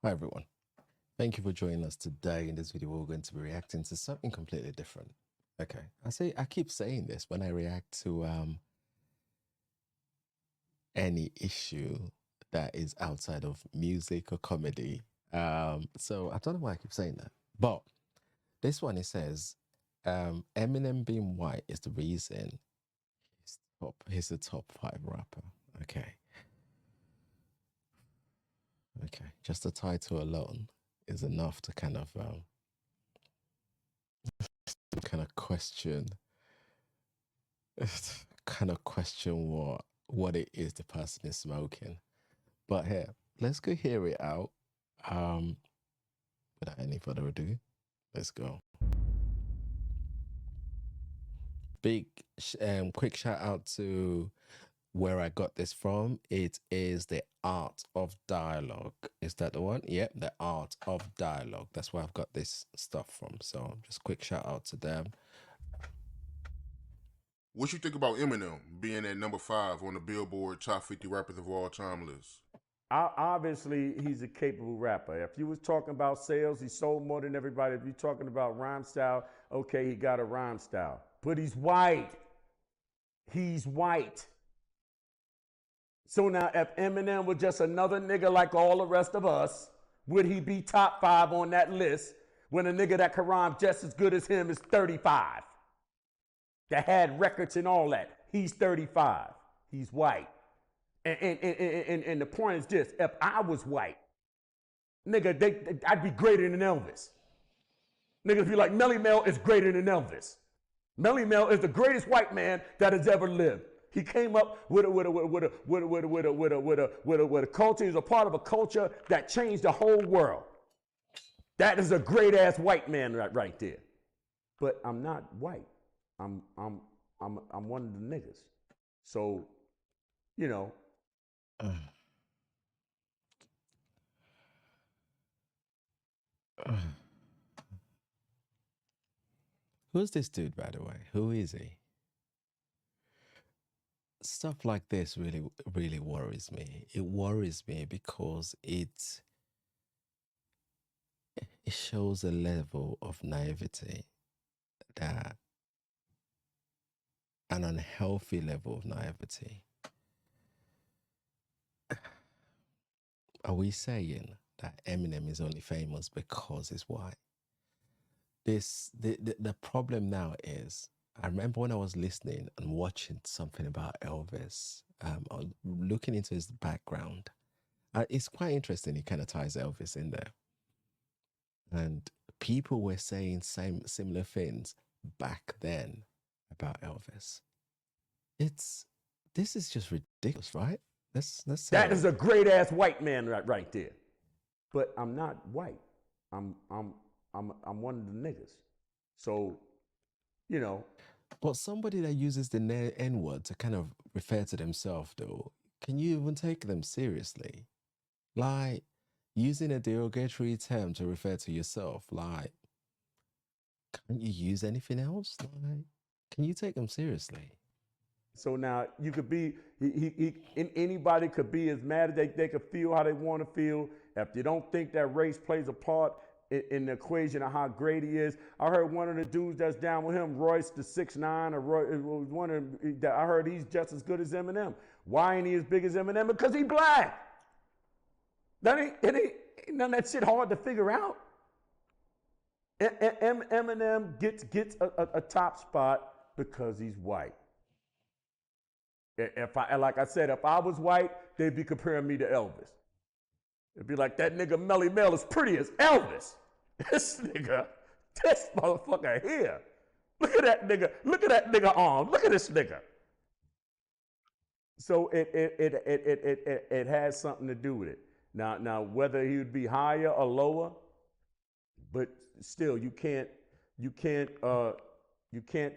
Hi everyone. Thank you for joining us today. In this video, we're going to be reacting to something completely different. Okay, I keep saying this when I react to any issue that is outside of music or comedy. So I don't know why I keep saying that. But this one, it says, Eminem being white is the reason he's the top 5 rapper. Okay. Okay. Just the title alone is enough to kind of question kind of question what it is the person is smoking. But here, let's go hear it out. Um, Without any further ado, let's go. Quick shout out to where I got this from. It is The Art of Dialogue. Is that the one? Yep, The Art of Dialogue. That's where I've got this stuff from. So just quick shout out to them. What you think about Eminem being at number 5 on the Billboard Top 50 Rappers of All Time list? Obviously, he's a capable rapper. If you was talking about sales, he sold more than everybody. If you're talking about rhyme style, okay, he got a rhyme style. But he's white. He's white. So now, if Eminem was just another nigga like all the rest of us, would he be top 5 on that list when a nigga that can rhyme just as good as him is 35? That had records and all that. He's 35. He's white. And the point is this: if I was white, nigga, I'd be greater than Elvis. Niggas be like, Melly Mel is greater than Elvis. Melly Mel is the greatest white man that has ever lived. He came up with a culture. He's a part of a culture that changed the whole world. That is a great ass white man right there. But I'm not white. I'm one of the niggas. So, you know. Who's this dude, by the way? Who is he? Stuff like this really worries me. It worries me because it shows a level of naivety, that an unhealthy level of naivety. Are we saying that Eminem is only famous because he's white? The problem now is, I remember when I was listening and watching something about Elvis, looking into his background. It's quite interesting. He kind of ties Elvis in there, and people were saying similar things back then about Elvis. This is just ridiculous, right? Let's say that is a great ass white man right there. But I'm not white. I'm one of the niggas. So, you know. But somebody that uses the N word to kind of refer to themselves, though, can you even take them seriously? Like, using a derogatory term to refer to yourself, like, can't you use anything else? Like, can you take them seriously? So now you could be, anybody could be as mad as they could feel how they want to feel. If you don't think that race plays a part in the equation of how great he is. I heard one of the dudes that's down with him, Royce the 6'9", or I heard he's just as good as Eminem. Why ain't he as big as Eminem? Because he black. It ain't none of that shit hard to figure out. Eminem gets a top spot because he's white. Like I said, if I was white, they'd be comparing me to Elvis. It'd be like, that nigga Melly Mel is pretty as Elvis. This motherfucker here. Look at that nigga arm. Look at this nigga. So it has something to do with it. Now whether he would be higher or lower, but still you can't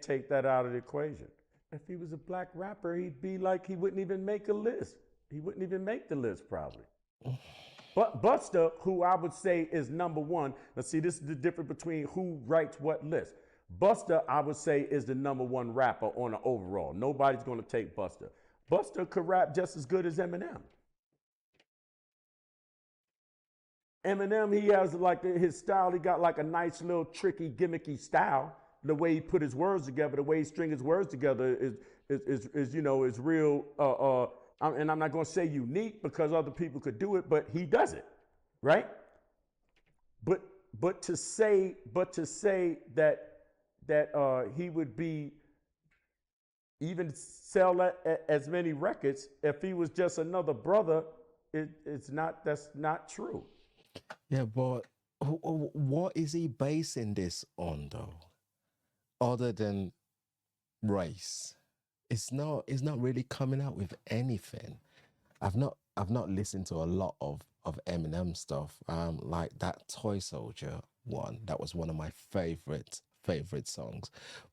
take that out of the equation. If he was a black rapper, he'd be like, he wouldn't even make a list. He wouldn't even make the list probably. But Busta, who I would say is number 1. Now see, this is the difference between who writes what list. Busta, I would say, is the number 1 rapper on the overall. Nobody's going to take Busta. Busta could rap just as good as Eminem. Eminem, he has like his style. He got like a nice little tricky, gimmicky style. The way he put his words together, the way he string his words together is you know is real. And I'm not going to say unique because other people could do it, but he does it, right? But to say that he would be even sell as many records if he was just another brother, it's not. That's not true. Yeah, but what is he basing this on though? Other than race, it's not really coming out with anything. I've not listened to a lot of Eminem stuff. Like that Toy Soldier one, that was one of my favorite songs,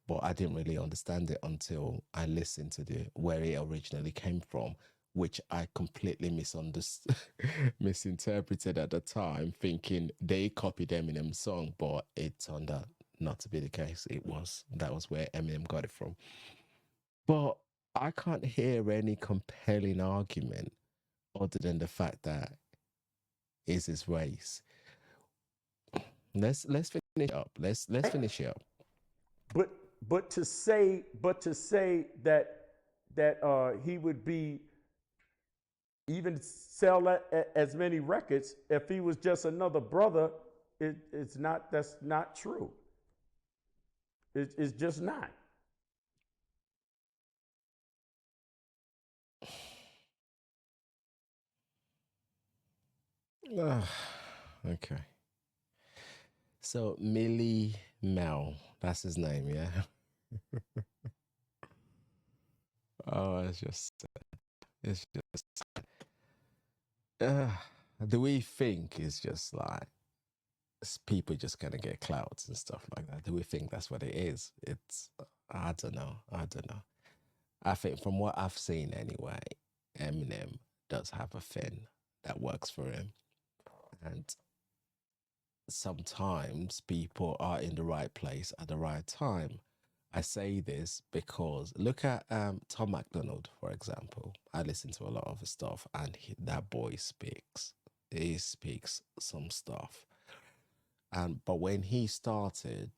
but I didn't really understand it until I listened to the where it originally came from, which I completely misunderstood, misinterpreted at the time, thinking they copied Eminem's song, but it turned out not to be the case. That was where Eminem got it from. But I can't hear any compelling argument other than the fact that is his race. Let's finish up. Let's finish it up. But to say that he would be even sell as many records if he was just another brother, it's not. That's not true. It's just not. Ah, okay. So Millie Mel, that's his name, yeah. Oh, it's just uh, the way you think is just like people just kind of get clouds and stuff like that. Do we think that's what it is? It's I don't know. I don't know. I think from what I've seen anyway, Eminem does have a thing that works for him, and sometimes people are in the right place at the right time. I say this because look at Tom McDonald, for example. I listen to a lot of his stuff, and that boy speaks. He speaks some stuff, and but when he started,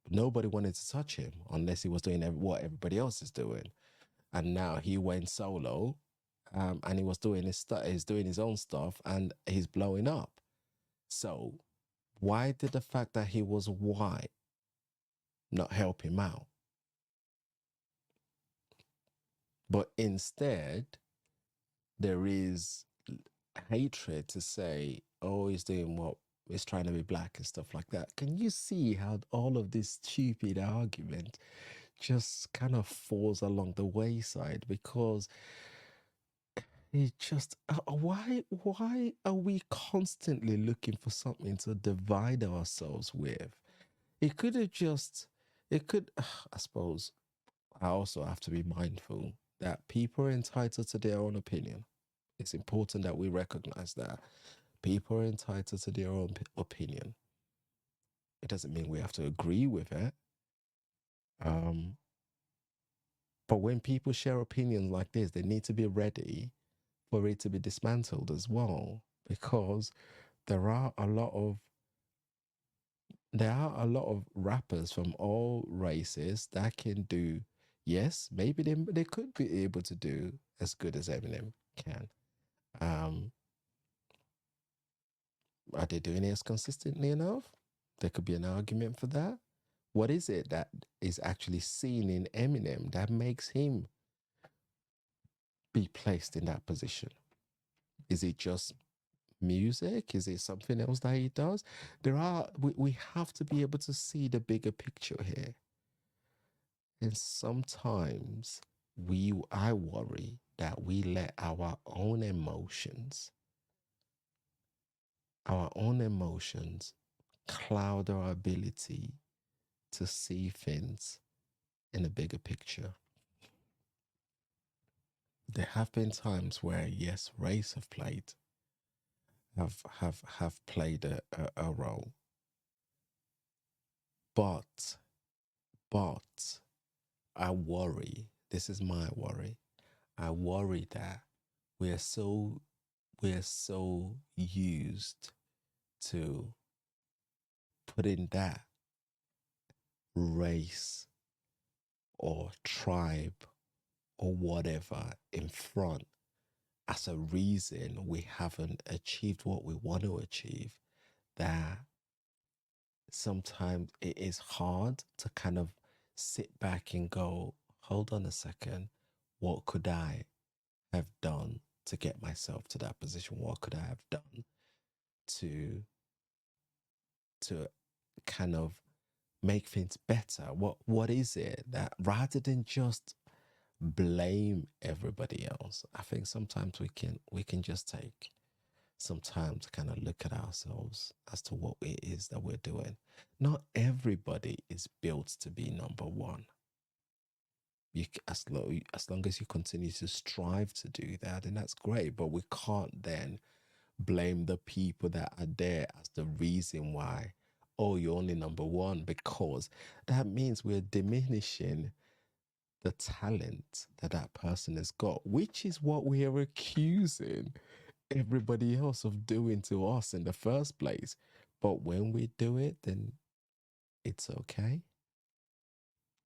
nobody wanted to touch him unless he was doing what everybody else is doing. And now he went solo, and he was doing he's doing his own stuff, and he's blowing up. So why did the fact that he was white not help him out? But instead, there is hatred to say, oh, he's doing what he's trying to be black and stuff like that. Can you see how all of this stupid argument just kind of falls along the wayside because it just why are we constantly looking for something to divide ourselves with? It could have just it could I suppose I also have to be mindful that people are entitled to their own opinion. It's important that we recognize that people are entitled to their own opinion. It doesn't mean we have to agree with it. Um, but when people share opinions like this, they need to be ready for it to be dismantled as well, because there are a lot of there are a lot of rappers from all races that can do. Yes, maybe they could be able to do as good as Eminem can. Um, are they doing it as consistently enough? There could be an argument for that. What is it that is actually seen in Eminem that makes him be placed in that position? Is it just music? Is it something else that he does? We have to be able to see the bigger picture here. And sometimes I worry that we let our own emotions cloud our ability to see things in a bigger picture. There have been times where yes, race have played a role, but but I worry. This is my worry. I worry that we are so we are so used to putting that race or tribe or whatever in front as a reason we haven't achieved what we want to achieve, that sometimes it is hard to kind of sit back and go, hold on a second, what could I have done to get myself to that position? What could I have done to kind of make things better? What is it that, rather than just blame everybody else, I think sometimes we can just take some time to kind of look at ourselves as to what it is that we're doing. Not everybody is built to be number one. As long as you continue to strive to do that, and that's great. But we can't then blame the people that are there as the reason why, oh, you're only number one, because that means we're diminishing the talent that that person has got, which is what we are accusing everybody else of doing to us in the first place. But when we do it, then it's okay.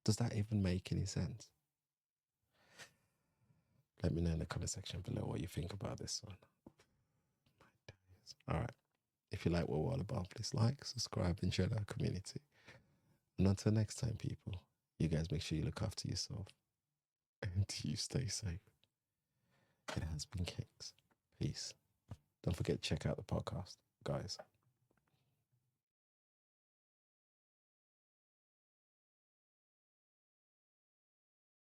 Does that even make any sense? Let me know in the comment section below what you think about this one. All right. If you like what we're all about, please like, subscribe, and share our community. And until next time, people, you guys make sure you look after yourself and you stay safe. It has been Kings. Peace. Don't forget to check out the podcast, guys.